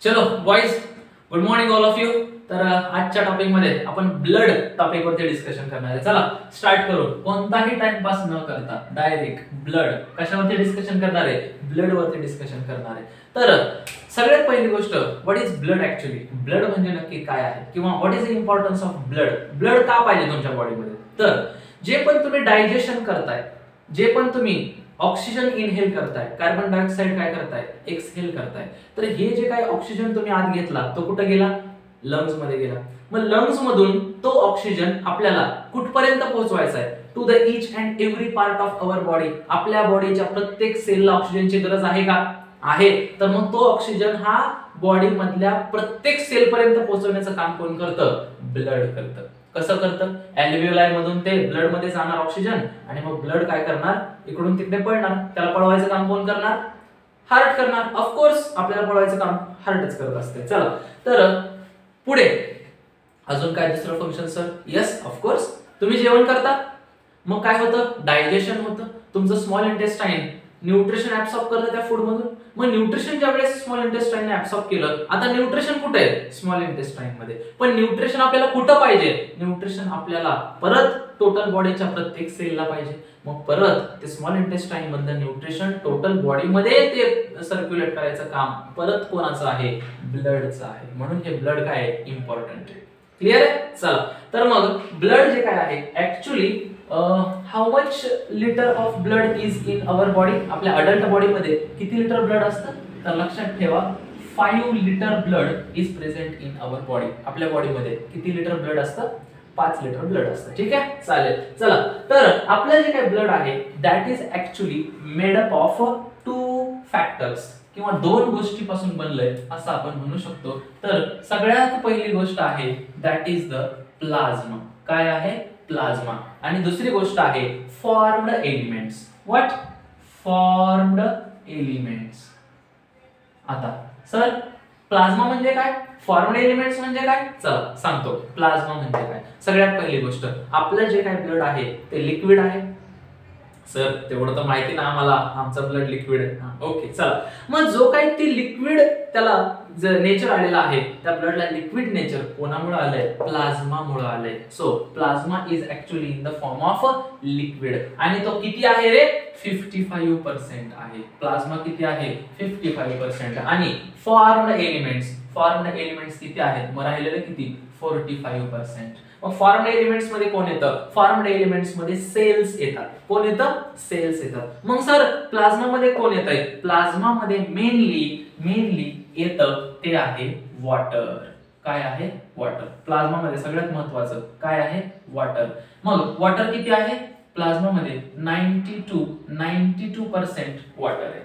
चलो boys, good morning all of you. तर आजच्या टॉपिक मध्ये आपण ब्लड टॉपिक वरती डिस्कशन करणार आहे. चला स्टार्ट करू. कोणताही टाइम पास न करता डायरेक्ट ब्लड कशावरती डिस्कशन करणार आहे? ब्लड वरती डिस्कशन करणार आहे. तर सगळ्यात पहिली गोष्ट, what is blood actually? Blood म्हणजे नक्की काय आहे किंवा what is the importance of blood? Blood का पाहिजे तुमच्या बॉडीमध्ये? तर जे पण तुम्ही डायजेशन करताय, जे पण तुम्ही ऑक्सिजन इनहेल करताय, कार्बन डायऑक्साइड काय करताय? एक्सहेल करताय. तर हे जे काय ऑक्सिजन तुम्ही आत घेतला तो कुठे गेला? लंग्स मध्ये गेला. मग लंग्स मधून तो ऑक्सिजन आपल्याला कुठपर्यंत पोहोचवायचा आहे? To the each and every part of our body. आपल्या बॉडीच्या प्रत्येक सेलला ऑक्सिजनची गरज आहे का? आहे. तर मग तो ऑक्सिजन हा बॉडी मधल्या प्रत्येक सेल पर्यंत पोहोचवण्याचं काम कोण करतं? ब्लड करतं. कसं करतं? अल्व्हिओलाई मधून ते ब्लड मध्ये जाणार ऑक्सिजन आणि मग ब्लड काय करणार? इकडून तिकडे पळणार. त्याला पळवायचं काम कोण करणार? हार्ट करणार. ऑफ कोर्स आपल्याला पळवायचं काम हार्टच करत असते. चला तर पुढे अजून काय दुसरं function sir? Yes of course, तुम्ही जेवण करता, मग काय होतं? डायजेशन होतं. तुमचं स्मॉल इंटेस्टाइन न्यूट्रिशन ऍब्सॉर्ब करतं त्या फूड मधून. मग न्यूट्रिशन ज्या वेळेस स्मॉल इंटेस्टाइनने ऍब्सॉर्ब केलं, आता न्यूट्रिशन कुठे आहे? स्मॉल इंटेस्टाइन मध्ये. पण न्यूट्रिशन आपल्याला कुठं पाहिजे? न्यूट्रिशन आपल्याला परत टोटल बॉडीच्या प्रत्येक सेलला पाहिजे. मग परत ते स्मॉल इंटेस्टाइन मधलं न्यूट्रिशन टोटल बॉडी मध्ये ते सर्क्युलेट करायचं काम परत कोणाचं आहे? ब्लडचं आहे. म्हणून हे ब्लड काय आहे? इम्पॉर्टंट आहे. क्लिअर आहे? चला तर मग ब्लड जे काय आहे actually how much litre of blood is in our body? आपल्या अडल्ट बॉडी मध्ये किती लिटर ब्लड असतं? तर लक्षात ठेवा 5 litre blood is present in our body. आपल्या बॉडी मध्ये किती लिटर ब्लड असतं? 5 लिटर ब्लड असतं. ठीक आहे, चालेल. चला तर आपलं जे काही ब्लड आहे that is actually made up of 2 factors किंवा 2 गोष्टीपासून बनलंय असं आपण म्हणू शकतो. तर सगळ्यात पहिली गोष्ट आहे दॅट इज द प्लाझ्मा. काय आहे? प्लाझ्मा. आणि दुसरी गोष्ट आहे formed elements. What? Formed elements. आता सर प्लाझ्मा म्हणजे काय? फॉर्म्ड एलिमेंट्स म्हणजे काय? चला सांगतो. प्लाझ्मा म्हणजे काय? सगळ्यात पहिली गोष्ट, आपलं जे काय ब्लड आहे ते लिक्विड आहे. सर तेवढं तर माहिती ना आम्हाला, आमचं ब्लड लिक्विड आहे. ओके चला. मग जो काही ती लिक्विड त्याला नेचर आलेला आहे, त्या ब्लडला लिक्विड नेचर कोणामुळे आलंय? प्लाझ्मामुळे आलंय. So plasma is actually in the form of liquid. आणि तो किती आहे रे? 55% आहे. प्लाझ्मा किती आहे? 55%. आणि फॉर्म्ड एलिमेंट्स किती आहेत? मग राहिलेले किती? 45%. मग फॉर्म्ड एलिमेंट्स मध्ये कोण येतं? फॉर्म्ड एलिमेंट्स मध्ये सेल्स येतात. कोण येतं? सेल्स येतात. मग सर प्लाझ्मा मध्ये कोण येतंय? प्लाझ्मा मध्ये मेनली येतं ते आहे वॉटर. काय आहे? वॉटर. प्लाझ्मा मध्ये सगळ्यात महत्त्वाचं काय आहे? वॉटर. मग वॉटर किती आहे? प्लाझ्मा मध्ये 92% वॉटर आहे.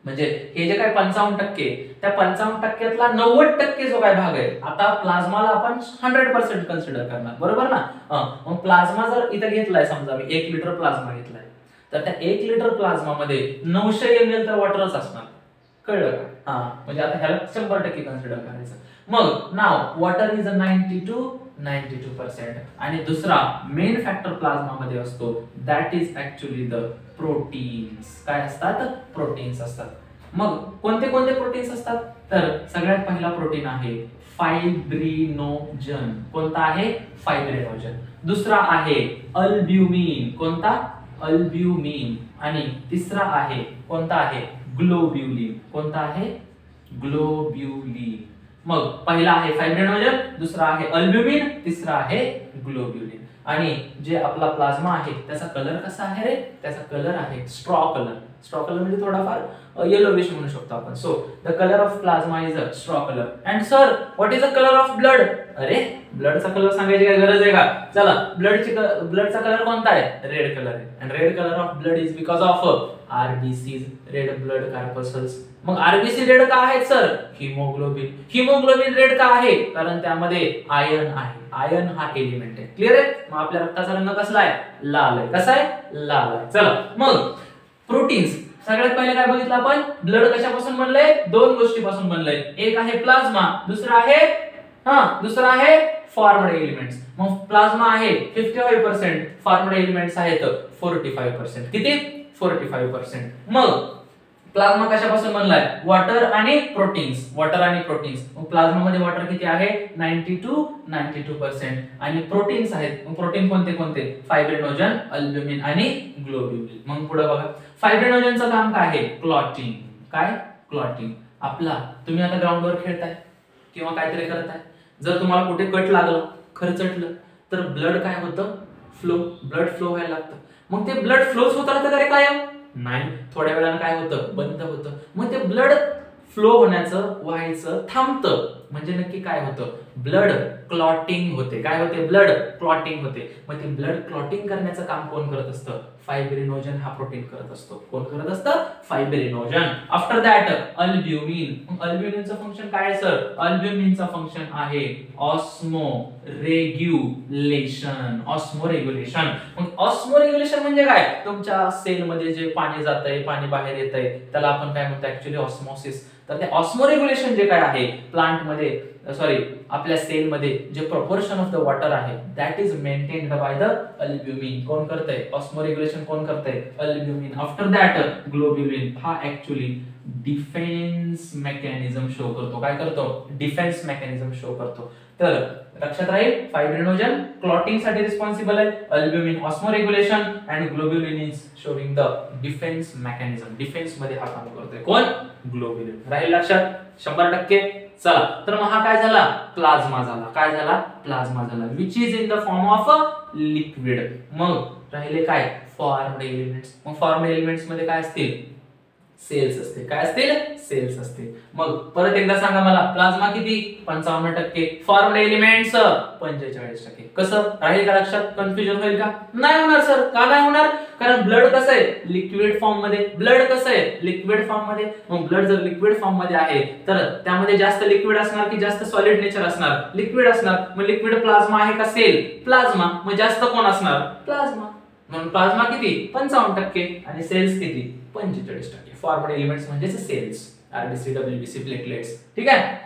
म्हणजे हे जे काय 55%, त्या 55%तला 90% जो काय भाग आहे, आता प्लाझ्माला आपण 100% कन्सिडर करणार, बरोबर ना? मग प्लाझ्मा जर इथे घेतलाय, समजा मी 1 लिटर प्लाझ्मा घेतलाय, तर त्या 1 लिटर प्लाझ्मा मध्ये 900 ml तर वॉटरच असणार. कळलं का? म्हणजे आता ह्याला 100% कन्सिडर करायचं. मग नाव वॉटर इज 92%. आणि दुसरा मेन फॅक्टर प्लाझ्मा मध्ये असतो that is actually the proteins. काय असतात? प्रोटीन्स असतात. मग कोणते प्रोटीन्स असतात? तर सगळ्यात पहिला प्रोटीन आहे फायब्रिनोजन. कोणता आहे? फायब्रिनोजन. दुसरा आहे अल्ब्युमिन. कोणता? अल्ब्युमिन. आणि तिसरा आहे कोणता आहे? ग्लोब्युलिन. कोणता आहे? ग्लोब्युलिन. मग पहिला आहे फायब्रिनोजन, दुसरा आहे अल्ब्युमिन, तिसरा आहे ग्लोब्युलिन. आणि जे आपला प्लाझ्मा आहे त्याचा कलर कसा आहे रे? त्याचा कलर आहे स्ट्रॉ कलर. स्ट्रॉ कलर म्हणजे थोडाफार येलोविश म्हणू शकतो आपण. So the colour of plasma is a straw colour. And sir what is the colour of blood? अरे ब्लडचा कलर सांगायची काय गरज आहे का? चला, ब्लडचा कलर कोणता आहे? रेड कलर आहे. And red colour of blood is because of RBCs, red blood corpuscles. मग आरबीसी रेड का आहेत सर? हिमोग्लोबिन रेड का आहे? कारण त्यामध्ये आयर्न आहे. आयर्न हा एलिमेंट आहे. क्लिअर आहे? मग आपल्या रक्ताचा रंग कसला आहे? लाल आहे. कसा आहे? लाल आहे. चला मग प्रोटीन्स. सगळ्यात पहिले काय बघितलं आपण? ब्लड कशापासून बनलंय? 2 गोष्टीपासून बनलंय. एक आहे प्लाझ्मा, दुसरा आहे फॉर्म्ड एलिमेंट्स. मग प्लाझ्मा आहे 55%, फॉर्म्ड एलिमेंट्स आहेत 45%. किती? 45%. मग प्लाझ्मा कशापासून बनलाय? वॉटर आणि प्रोटीन्स, वॉटर आणि प्रोटीन्स. मग प्लाझ्मा मध्ये वॉटर किती आहे? 92% आणि प्रोटीन्स आहेत. मग प्रोटीन कोणते कोणते? फायब्रिनोजन, अल्ब्युमिन आणि ग्लोब्युलिन. मग पुढे बघा, फायब्रिनोजनचं काम काय आहे? क्लॉटिंग. काय? क्लॉटिंग. आपला तुम्ही आता ग्राउंडवर खेळताय किंवा काहीतरी करताय, जर तुम्हाला कुठे कट लागला, खरचटलं, तर ब्लड काय होतं? फ्लो, ब्लड फ्लो व्हायला लागतं. मग ते ब्लड फ्लोच होत राहतं का रे कायम? नाही, थोड्या वेळानं काय होतं? बंद होतं. मग ते ब्लड फ्लो होण्याचं, व्हायचं थांबतं. म्हणजे नक्की काय होतं? ब्लड क्लॉटिंग होते. काय होते? ब्लड क्लॉटिंग होते. मग ते ब्लड क्लॉटिंग करण्याचं काम कोण करत असतं? फायब्रिनोजन हा प्रोटीन करत असतो. कोण करत असतं? फायब्रिनोजन. After that albumin. मग अल्ब्युमिनचं फंक्शन काय आहे सर? अल्ब्युमिनचं फंक्शन आहे ऑस्मो रेग्युलेशन. Osmoregulation. मग ऑस्मो रेग्युलेशन म्हणजे काय? तुमच्या सेल मध्ये जे पाणी जातंय, पाणी बाहेर येतंय, त्याला आपण काय म्हणतो? Actually osmosis. तर ते ऑस्मो रेग्युलेशन जे काय आहे प्लांट मध्ये, सॉरी आपल्या सेल मध्ये जे प्रोपोर्शन ऑफ द वॉटर आहे, that is maintained by the albumin. कोण करतंय? ऑस्मो रेग्युलेशन कोण करतंय? अल्ब्युमिन. After that globulin. हा ऍक्च्युअली डिफेन्स मेकॅनिझम शो करतो. काय करतो? डिफेन्स मेकॅनिझम शो करतो. तर लक्षात राहील, फायब्रिनोजन क्लॉटिंग साठी रिस्पॉन्सिबल आहे, albumin osmoregulation and globulin is showing the defence mechanism. Defence मध्ये हा काम करतोय कोण? ग्लोब्युलिन. राहील लक्षात? 100%. चला, तर मग हा काय झाला? प्लाझ्मा झाला. काय झाला? प्लाझ्मा झाला, which is in the form of a liquid. मग राहिले काय? Formed elements. मग फॉर्म्ड एलिमेंट्स मध्ये काय असतील? सेल्स असते. काय असतील? सेल्स असते. मग परत एकदा सांगा मला, प्लाझ्मा किती? 55%, फॉर्म्ड एलिमेंट्स 45%. कसं राहील का लक्षात? कन्फ्युजन होईल का? नाही होणार सर. का नाही होणार? कारण ब्लड कसं आहे? लिक्विड फॉर्म मध्ये. ब्लड कसं आहे? लिक्विड फॉर्म मध्ये. मग ब्लड जर लिक्विड फॉर्म मध्ये आहे, तर त्यामध्ये जास्त लिक्विड असणार की जास्त सॉलिड नेचर असणार? लिक्विड असणार. मग लिक्विड प्लाझ्मा आहे का सेल? प्लाझ्मा. मग जास्त कोण असणार? प्लाझ्मा. म्हणून प्लाझ्मा किती? 55% आणि सेल्स किती? 45%. फॉर्म्ड एलिमेंट्स म्हणजे सेल्स, आरबीसी, डब्ल्यूबीसी, प्लेटलेट्स. ठीक आहे?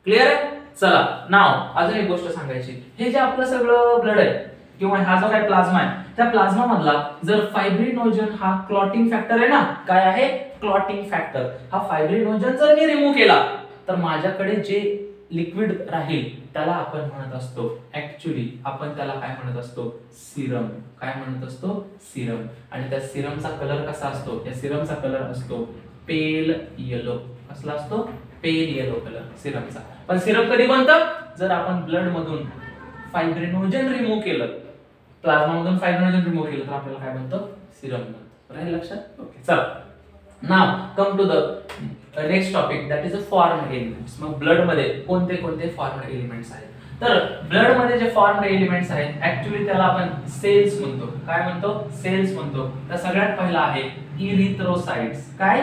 क्लिअर आहे? चला, नाव अजून एक गोष्ट सांगायची. हे जे आपलं सगळं ब्लड आहे किंवा हा जो काय प्लाझ्मा आहे, त्या प्लाझ्मा मधला जर फायब्रिनोजन हा क्लॉटिंग फॅक्टर आहे ना, काय आहे? Clotting factor. हा फायब्रिनोजन जर मी रिमूव्ह केला, तर माझ्याकडे जे लिक्विड राहील त्याला आपण म्हणत असतो, ऍक्च्युअली आपण त्याला काय म्हणत असतो? सिरम. काय म्हणत असतो? सिरम. आणि त्या सिरमचा कलर कसा असतो? त्या सिरमचा कलर असतो पेल येलो. कसला असतो? पेल येलो कलर सिरमचा. पण सिरम कधी बनतं? जर आपण ब्लड मधून फायब्रिनोजन रिमूव्ह केलं, प्लाझ्मा मधून फायब्रिनोजन रिमूव्ह केलं, तर आपल्याला काय बनतं? सिरम बनतं. राहील लक्षात? ओके, चला. Now come to the next topic, that is a formed elements. मग ब्लड मध्ये कोणते कोणते फॉर्म्ड एलिमेंट्स आहेत? तर ब्लड मध्ये जे फॉर्म्ड एलिमेंट्स आहेत, ऍक्च्युअली त्याला आपण सेल्स म्हणतो. काय म्हणतो? सेल्स म्हणतो. तर सगळ्यात पहिला आहे इरिथ्रोसाइट्स. काय?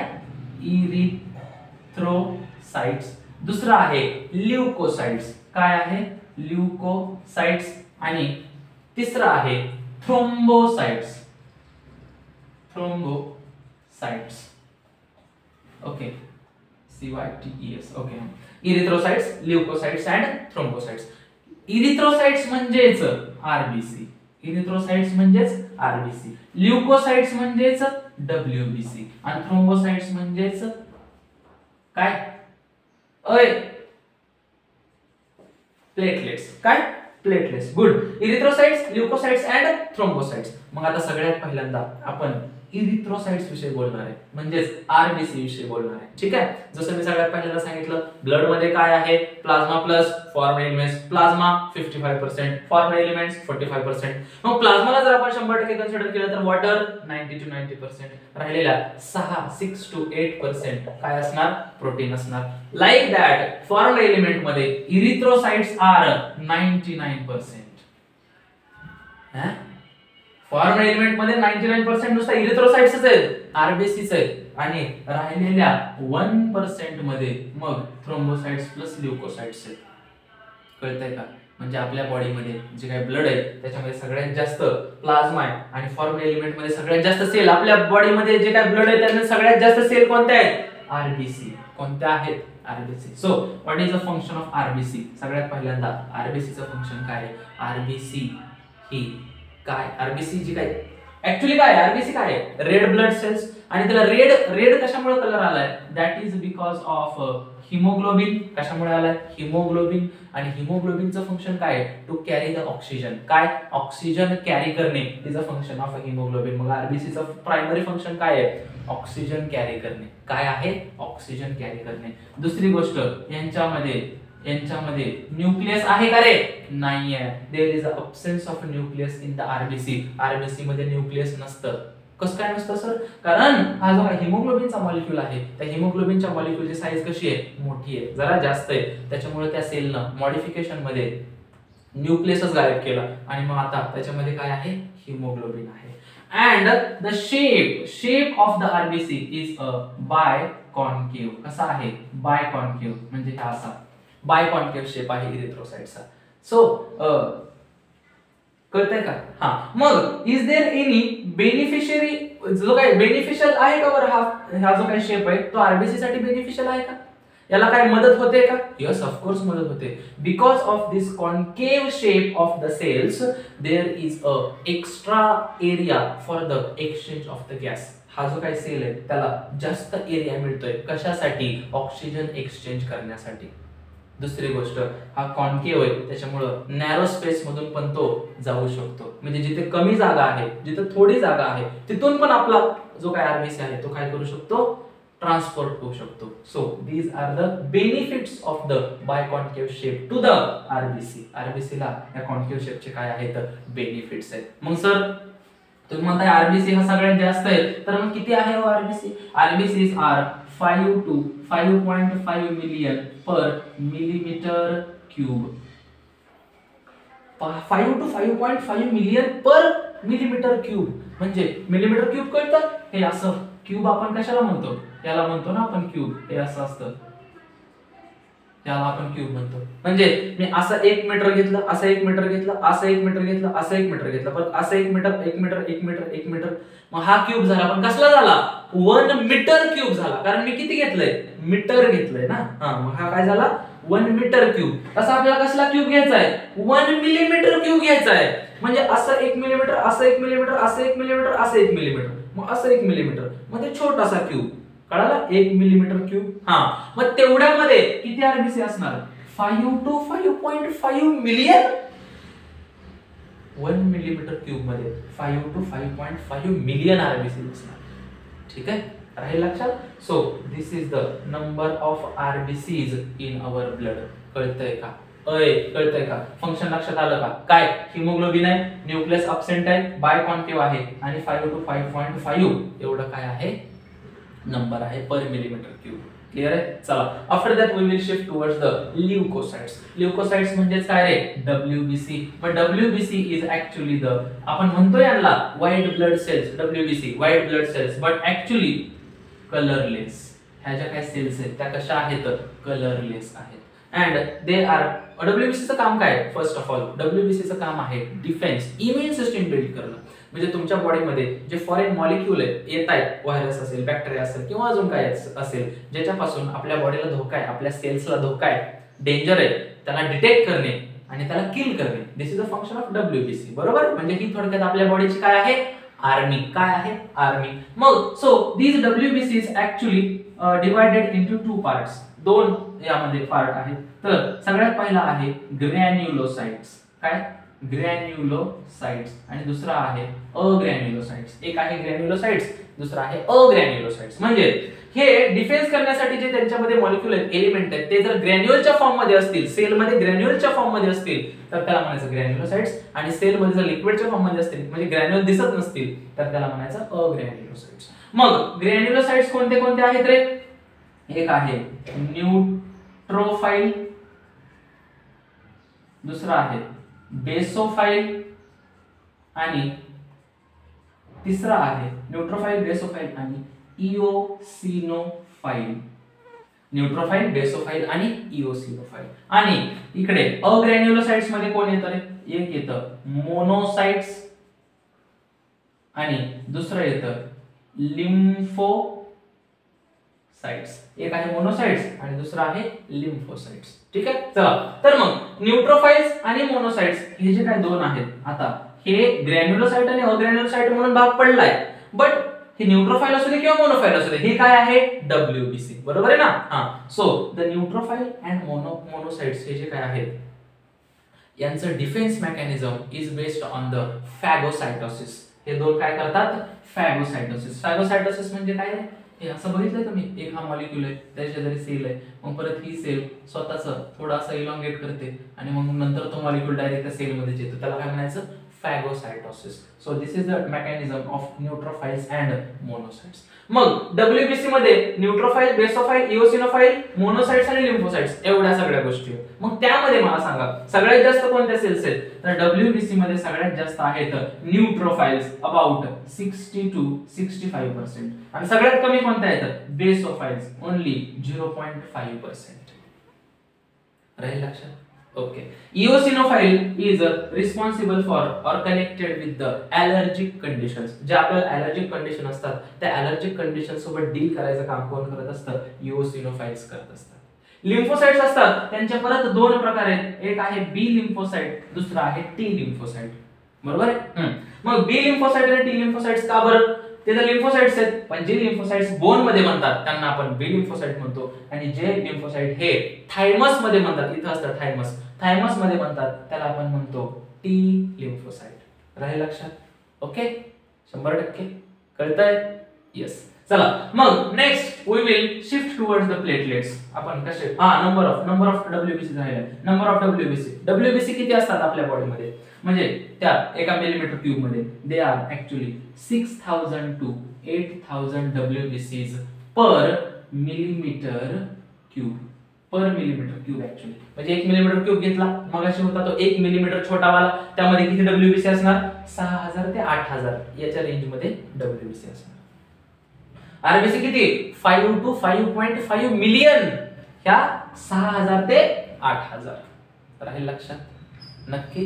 इरिथ्रोसाइट्स. दुसरा आहे ल्युकोसाइट्स. काय आहे? ल्युकोसाइट्स. आणि तिसरा आहे thrombocytes. Thrombocytes. Okay, CYTES. Okay, erythrocytes, leucocytes and thrombocytes. Erythrocytes म्हणजेच आरबीसी. इरिथ्रोसाइट्स म्हणजेच आरबीसी. ल्युकोसाइट्स म्हणजेच डब्ल्यूबीसी. आणि थ्रोम्बोसाइट्स म्हणजेच काय? प्लेटलेट्स. काय? Platelets. Good. Erythrocytes, leucocytes and thrombocytes. मग आता सगळ्यात पहिल्यांदा आपण इरिथ्रोसाइट्स विषयी बोलणार आहे, म्हणजेच आरबीसी विषयी बोलणार आहे. ठीक आहे? जसं मी सगळ्यात पहिल्यांदा सांगितलं, ब्लड मध्ये काय आहे? Plasma plus formed elements. Plasma 55%, formed elements 45%. मग प्लाझ्माला जर आपण 100% कन्सिडर केलं, तर वॉटर 90 to 90%. राहिलेला 6 to 8% काय असणार? प्रोटीन असणार. लाईक दॅट फॉर्म्ड एलिमेंट मध्ये इरिथ्रोसाइट्स आर 99%. फॉर्म्ड एलिमेंट मध्ये 99% नुसता इरिथ्रोसाइट्सच आहेत, आरबीसीच आहेत. आणि राहिलेल्या 1% मध्ये मग थ्रोम्बोसाइट्स प्लस ल्युकोसाइट्स आहेत. कळतंय का? म्हणजे आपल्या बॉडीमध्ये जे काही ब्लड आहे त्याच्यामध्ये सगळ्यात जास्त प्लाझ्मा आहे आणि फॉर्म्ड एलिमेंट मध्ये सगळ्यात जास्त सेल. आपल्या बॉडीमध्ये जे काही ब्लड आहे त्यामध्ये सगळ्यात जास्त सेल कोणत्या आहेत? आरबीसी. कोणत्या आहेत? RBC. So what is the function of RBC? सगळ्यात पहिल्यांदा आरबीसीचं फंक्शन काय आहे? आरबीसी ही काय? आरबीसी जी काय ऍक्च्युली काय आरबीसी काय आहे, रेड ब्लड सेल्स. आणि त्याला रेड रेड कशामुळे कलर आलाय, that is because of haemoglobin. कशामुळे आलाय, हिमोग्लोबिन. आणि हिमोग्लोबिनचं फंक्शन काय आहे, टू कॅरी द ऑक्सिजन. काय, ऑक्सिजन कॅरी करणे is a function of haemoglobin. मग आरबीसीचं प्रायमरी फंक्शन काय आहे, ऑक्सिजन कॅरी करणे. काय आहे, ऑक्सिजन कॅरी करणे. दुसरी गोष्ट, यांच्यामध्ये न्यूक्लियस आहे का रे, नाही आहे. There is a absence of nucleus in the RBC. RBC मध्ये न्यूक्लियस नसतं. कसं काय नसतं सर, कारण हा जो हिमोग्लोबिनचा मॉलिक्यूल आहे, त्या हिमोग्लोबिनच्या मॉलिक्यूलची साईज कशी आहे, मोठी आहे, जरा जास्त आहे. त्याच्यामुळे त्या सेलनं मॉडिफिकेशन मध्ये न्यूक्लियसच गायब केला आणि मग आता त्याच्यामध्ये काय आहे, हिमोग्लोबिन आहे. And the shape of the RBC is a biconcave. कसा आहे, बायकॉन्केव म्हणजे हा असा बायकॉन्केव शेप आहे इरिथ्रोसाइटचा. सो कळतंय का, हा. मग इज देयर एनी बेनिफिशियरी, जो काय बेनिफिशियल आहे का बरं, हा जो काही शेप आहे तो आरबीसी साठी बेनिफिशियल आहे का, याला काय मदत होते का, यस ऑफकोर्स मदत होते. Because of this concave shape of the cells there is a extra area for the exchange of the gas. हा जो काही सेल आहे त्याला जास्त एरिया मिळतोय, कशासाठी, ऑक्सिजन एक्सचेंज करण्यासाठी. दुसरी गोष्ट, हा कॉन्केव आहे त्याच्यामुळं नॅरो स्पेस मधून पण तो जाऊ शकतो. म्हणजे जिथे कमी जागा आहे, जिथे थोडी जागा आहे, तिथून पण आपला जो काय आरबीसी आहे तो काय करू शकतो, ट्रान्सपोर्ट होऊ शकतो. So these are the benefits of the biconcave shape to the RBC. RBC ला या कॉन्केव शेपचे काय आहेत, बेनिफिट्स आहेत. मग सर तुम्ही म्हणताय आरबीसी हा सगळ्यात जास्त आहे, तर मग किती आहे RBC. RBC are 5 to 5.5 million per millimetre cube. 5 to 5.5 million per millimetre cube. म्हणजे मिलीमीटर क्यूब कळतं, हे असं क्यूब आपण कशाला म्हणतो, याला म्हणतो ना आपण क्यूब, हे असं असतं, याला आपण क्यूब म्हणतो. म्हणजे मी असं 1 मीटर घेतलं, असं 1 मीटर घेतलं, असं 1 मीटर घेतलं, असं 1 मीटर घेतलं, परत असं 1 मीटर 1 मीटर 1 मीटर 1 मीटर, मग हा क्यूब झाला. पण कसला झाला, 1 मीटर क्यूब झाला, कारण मी किती घेतलंय, मीटर घेतलंय ना. हा, मग हा काय झाला, 1 मीटर क्यूब. तसा आपल्याला कसला क्यूब घ्यायचा आहे, 1 मिलीमीटर क्यूब घ्यायचा आहे. म्हणजे असं 1 मिलीमीटर, असं 1 मिलीमीटर, असं 1 मिलीमीटर, असं 1 मिलीमीटर, मग असं 1 मिलीमीटर, मग ते छोटासा क्यूब, कळाला, 1 मिलीमीटर क्यूब. हा, मग तेवढ्यामध्ये किती आरबीसी असणार, 5 to 5.5 मिलियन. 1 मिलीमीटर क्यूब मध्ये 5 to 5.5 मिलियन आरबीसी असणार. ठीक आहे, राहील लक्षात. So this is the number of RBCs in our blood. कळतंय का, कळतंय का, फंक्शन लक्षात आलं का. काय, हिमोग्लोबिन आहे, न्यूक्लियस अब्सेंट आहे, बायकॉन्केव आहे, आणि 5 to 5.5 एवढं काय आहे, नंबर आहे पर मिलीमीटर क्यूब. क्लियर आहे. चला, after that we will shift towards the leukocytes. Leukocytes म्हणजे काय रे, WBC. But WBC is actually the, आपण म्हणतो यांना white blood cells, WBC white blood cells, but actually colourless. ह्या ज्या काही सेल्स आहेत त्या कशा आहेत, कलरलेस आहेत. अँड दे आर, डब्ल्यूबीसीचं काम काय, फर्स्ट ऑफ ऑल डब्ल्यूबीसीचं काम आहे डिफेन्स, इम्युन सिस्टीम बिल्ड करणं. म्हणजे तुमच्या बॉडीमध्ये जे फॉरेन मॉलिक्यूल येत आहेत, व्हायरस असेल, बॅक्टेरिया असेल, किंवा अजून काय असेल, ज्याच्यापासून आपल्या बॉडीला धोका आहे, आपल्या सेल्सला धोका आहे, डेंजर आहे, त्याला डिटेक्ट करणे आणि त्याला किल करणे. This is a function of WBC. बरोबर, म्हणजे ही थोडक्यात आपल्या बॉडीची काय आहे, आर्मी. काय आहे, आर्मी. मग so these WBC is actually divided into 2 parts. 2 यामध्ये पार्ट आहेत. तर सगळ्यात पहिला आहे ग्रॅन्युलोसाइट्स. काय, ग्रॅन्युलोसाइट्स, आणि दुसरा आहे अग्रॅन्युलोसाइट्स. एक आहे ग्रॅन्युलोसाइट्स, दुसरा आहे अग्रॅन्युलोसाइट्स. म्हणजे हे डिफेन्स करण्यासाठी जे त्यांच्यामध्ये मॉलिक्यूल आहेत, एलिमेंट आहेत, ते जर ग्रॅन्युअलच्या फॉर्म मध्ये असतील, सेलमध्ये ग्रॅन्युअलच्या फॉर्म मध्ये असतील, तर त्याला म्हणायचं ग्रॅन्युलोसाइट्स. आणि सेलमध्ये जर लिक्विडच्या फॉर्म मध्ये असतील, म्हणजे ग्रॅन्युअल दिसत नसतील, तर त्याला म्हणायचं अग्रॅन्युलोसाइट्स. मग ग्रॅन्युलोसाइट्स कोणते कोणते आहेत रे, एक आहे न्यूट्रोफाइल, दुसरा आहे बेसोफाइल, आणि तिसरा आहे न्यूट्रोफाइल, बेसोफाइल आणि इओसिनोफाइल. न्यूट्रोफाइल, बेसोफाइल आणि इओसिनोफाइल. आणि इकडे अग्रॅन्युलोसाइट्स मध्ये कोण येतं रे, एक येतं मोनोसाइट्स आणि दुसरं येतं लिम्फोसाइट्स. एक आहे मोनोसाइट्स आणि दुसरा आहे लिम्फोसाइट्स. ठीक आहे. चला, तर मग न्यूट्रोफाइल्स आणि मोनोसाइट्स हे जे काय दोन आहेत, आता हे ग्रॅन्युलोसाइट आणि अग्रॅन्युलोसाइट म्हणून भाग पडलाय, बट हे न्यूट्रोफाइल असू दे किंवा मोनोफाइल असू दे, हे काय आहे WBC, बरोबर आहे ना. हा, so the neutrophil and monocytes हे जे काय आहेत यांचं defence mechanism is based on the phagocytosis. हे दोन काय करतात, फॅगोसाइटोसिस. फॅगोसाइटोसिस म्हणजे काय आहे, हे असं बघितलंय तुम्ही, एक हा मॉलिक्यूल आहे, त्याच्या शेजारी सेल आहे, मग परत ही सेल स्वतःच थोडासा इलॉंगेट करते आणि मग नंतर तो मॉलिक्यूल डायरेक्ट त्या सेल मध्ये येतो, त्याला काय म्हणायचं, phagocytosis. So this is the mechanism of neutrophils and monocytes. मग WBC मध्ये न्यूट्रोफाइल, बेसोफाइल, इओसिनोफाइल, मोनोसाइट्स आणि लिम्फोसाइट्स एवढ्या सगळ्या गोष्टी आहेत. मग त्यामध्ये मला सांगा सगळ्यात जास्त कोणत्या सेल्स आहेत, तर WBC मध्ये सगळ्यात जास्त आहेत न्यूट्रोफाइल्स, अबाउट 60 to 65%, आणि सगळ्यात कमी कोणत्या आहेत, बेसोफाइल्स, ओन्ली 0.5%. राहील लक्षात. Okay. Eosinophile is responsible for or connected with the allergic conditions. जे आपल्याला allergic condition असतात त्या allergic condition सोबत डील करायचं काम कोण करत असतं, eosinophils करत असतात. लिम्फोसाइट्स असतात, त्यांच्या परत दोन प्रकार आहेत, एक आहे बी लिम्फोसाइट, दुसरा आहे टी लिम्फोसाइट, बरोबर आहे. मग बी लिम्फोसाइट आणि टी लिम्फोसाइट्स का बरं, ते तर लिम्फोसाइट्स आहेत, पण जे लिम्फोसाइट्स बोन मध्ये म्हणतात त्यांना आपण बी लिम्फोसाइट म्हणतो, आणि जे लिम्फोसाइट हे थायमस मध्ये म्हणतात, इथं असतं थायमस, थायमस मध्ये म्हणतात त्याला आपण म्हणतो टी लिम्फोसाइट. राहील लक्षात. ओके, 100% कळतंय. येस. चला मग next we will shift towards the platelets. आपण कसे, नंबर ऑफ WBC झाले, नंबर ऑफ WBC किती असतात आपल्या बॉडी मध्ये, म्हणजे त्या एका मिलीमीटर क्यूब मध्ये they are actually 6000 to 8000 WBCs per millimetre cube. Per millimetre cube actually म्हणजे 1 मिलीमीटर क्यूब घेतला मगाशी होता तो 1 मिलीमीटर छोटा वाला, त्यामध्ये किती WBC असणार, 6000 ते 8000 याच्या रेंज मध्ये WBC असणार. RBC किती, 5 to 5.5 मिलियन, ह्या 6000 ते 8000. राहील लक्षात नक्की.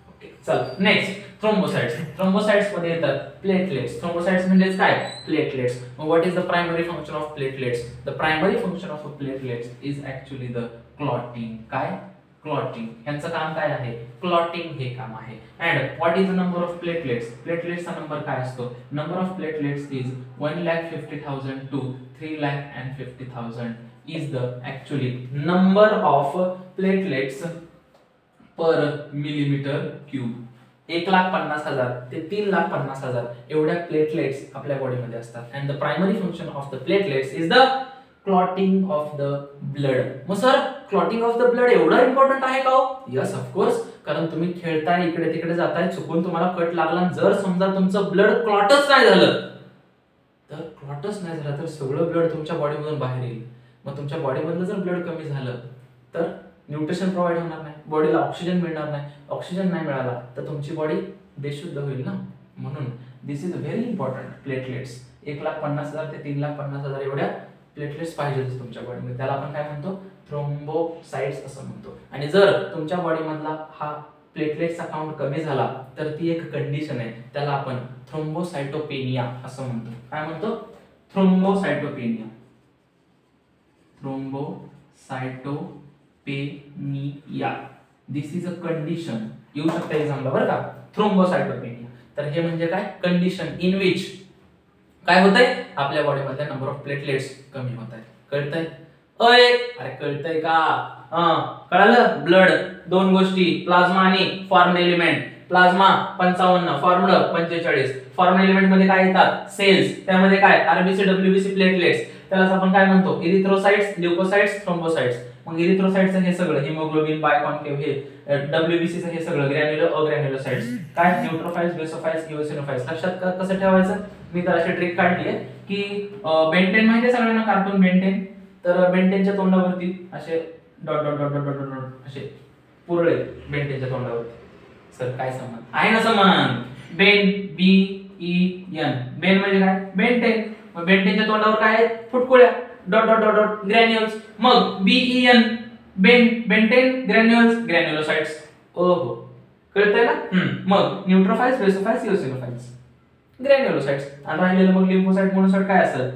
ओके, चल नेक्स्ट थ्रोम्बोसाइट्स. थ्रोम्बोसाइट्स मध्ये येतात प्लेटलेट्स. थ्रोम्बोसाइट्स म्हणजे काय, platelets. What is the primary function of platelets, the primary function of platelets is actually the clotting. काय, क्लॉटिंग. यांचं काम काय आहे, क्लॉटिंग हे काम आहे. And what is the number of platelets, प्लेटलेट्सचा नंबर काय असतो, number of platelets is 1,50,000 to 3,50,000 is the actually number of platelets per millimetre cube. 1,50,000 ते 3,50,000 एवढ्या प्लेटलेट्स आपल्या बॉडीमध्ये असतात. And the primary function of the platelets is the clotting of the blood. मग sir clotting of the blood एवढं important आहे का? यस ऑफकोर्स, कारण तुम्ही खेळताय, इकडे तिकडे जाताय, चुकून तुम्हाला कट लागला, जर समजा तुमचं ब्लड क्लॉटच नाही झालं, तर क्लॉटच नाही झालं तर सगळं ब्लड तुमच्या बॉडीमधून बाहेर येईल. मग तुमच्या बॉडीमधलं जर ब्लड कमी झालं तर न्यूट्रिशन प्रोव्हाइड होणार नाही, बॉडीला ऑक्सिजन मिळणार नाही, ऑक्सिजन नाही मिळाला तर तुमची बॉडी बेशुद्ध होईल ना. म्हणून दिस इज व्हेरी इम्पॉर्टंट. प्लेटलेट्स 1,50,000 ते 3,50,000 एवढ्या प्लेटलेट्स पाहिजेत तुमच्या बॉडीमध्ये, त्याला आपण काय म्हणतो, थ्रोम्बोसाइट्स असं म्हणतो. आणि जर तुमच्या बॉडीमधला हा प्लेटलेट्सचा काउंट कमी झाला तर ती एक कंडिशन आहे, त्याला आपण थ्रोम्बोसाइटोपेनिया असं म्हणतो. काय म्हणतो, thrombocytopenia. Thrombocytopenia this is a condition, येऊ शकते एक्झामला बरं का, थ्रोम्बोसाइटोपेनिया. तर हे म्हणजे काय, कंडिशन इन विच काय होतंय, आपल्या बॉडीमध्ये नंबर ऑफ प्लेटलेट्स कमी होत आहेत. कळतंय, अरे कळतंय का, कळालं. ब्लड दोन गोष्टी, प्लाझ्मा आणि foreign element. Plasma 55, formed 45. Foreign element मध्ये काय येतात, सेल्स, त्यामध्ये काय RBC WBC प्लेटलेट्स, त्यालाच आपण काय म्हणतो, इरिथ्रोसाइट्स, ल्युकोसाइट्स, थ्रोम्बोसाइट्स. मग इरिथ्रोसाइट्सचं हे सगळं हिमोग्लोबिन, बायकॉन्केव्ह, हे WBCचं हे सगळं ग्रॅन्युलर अग्रॅन्युलोसाइट्स, काय न्यूट्रोफाइल्स, बेसोफाइल्स, इओसिनोफाइल्स. लक्षात कसं ठेवायचं, मी तर अशी ट्रिक काढली आहे की बेंटेन माहिती आहे सगळ्यांना, कार्टून बेंटेन. तर बेंटेनच्या तोंडावरती असे dot dot dot dot dot dot असे पुरळे बेंटेनच्या तोंडावरती. सर काय संबंध आहे ना, संबंध बेन, BEN, बेन म्हणजे काय, बेंटेन. मग बेंटेनच्या तोंडावर काय आहेत, फुटकुळ्या, dot dot dot dot granules. मग BEN, Ben, Ben Ten, granules, granulocytes. ओहो, कळतंय ना. मग न्यूट्रोफाइल्स, बेसोफाइल्स, इओसिनोफाइल्स, ग्रॅन्युलोसाइट्स. आणि राहिलेलं मग लिम्फोसाइट, मोनोसाइट काय असेल,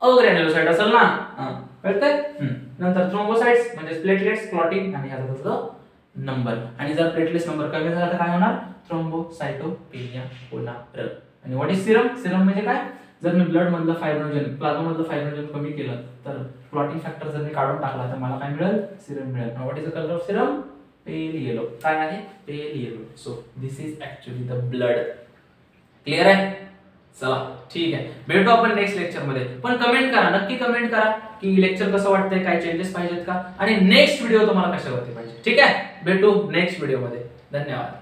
अग्रॅन्युलोसाइट असेल ना. कळतंय. नंतर थ्रोम्बोसाइट्स म्हणजे प्लेटलेट्स, क्लॉटिंग, आणि ह्याचं नंबर, आणि जर प्लेटलेट्स नंबर कमी झाला तर काय होणार, थ्रोम्बोसाइटोपेनिया होणार. आणि व्हॉट इज सिरम, सिरम म्हणजे काय, जर मी ब्लड मधलं फायब्रोजन, प्लाझ्मा मधलं फायब्रोजन कमी केलं तर क्लॉटिंग फॅक्टर जर मी काढून टाकला तर मला काय मिळेल, सिरम मिळेल. What is the colour of Serum, pale yellow. काय आहे, pale yellow. So this is actually the blood. Clear आहे. चला ठीक आहे, भेटू आपण नेक्स्ट लेक्चर मध्ये. पण कमेंट करा, नक्की कमेंट करा की लेक्चर कसं वाटतंय, काय चेंजेस पाहिजेत का, आणि नेक्स्ट व्हिडिओ तुम्हाला कशावरती पाहिजे. ठीक आहे, भेटू नेक्स्ट व्हिडिओ मध्ये. धन्यवाद.